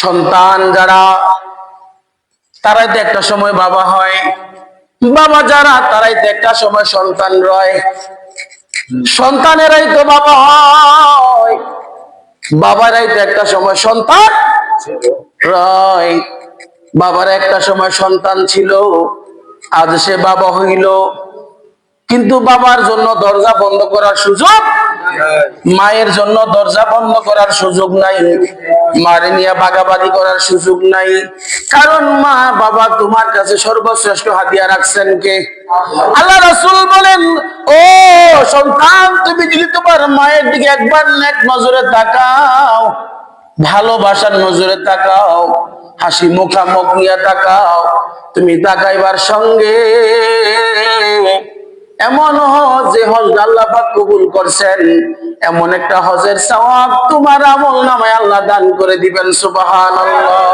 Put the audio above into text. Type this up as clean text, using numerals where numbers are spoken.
সন্তান যারা তারাই তো একটা সময় বাবা হয়, বাবা যারা তারাই তো একটা সময় সন্তান রয়, সন্তানেরাই তো বাবা হয়, বাবারাই তো একটা সময় সন্তান রয়। বাবার একটা সময় সন্তান ছিল, আজ সে বাবা হইল, কিন্তু বাবার জন্য দরজা বন্ধ করার সুযোগ, মায়ের জন্য দরজা বন্ধ করার সুযোগ নাই, মারে নিয়ে বাগাবাগি করার সুযোগ নাই। কারণ মা বাবা তোমার কাছে সর্বশ্রেষ্ঠ হাদিয়া রাখছেন কে? আল্লাহ রাসূল বলেন, ও সন্তান, তুমি যদি তোমার মায়ের দিকে একবার নেক নজরে তাকাও, ভালোবাসার নজরে তাকাও, হাসি মুখামুখ নিয়ে তাকাও, তুমি তাকাইবার সঙ্গে এমন হজ, যে হজ আল্লাহ পাক কবুল করছেন, এমন একটা হজের সওয়াব তোমার আমল নামায় আল্লাহ দান করে দিবেন। সুবহানাল্লাহ।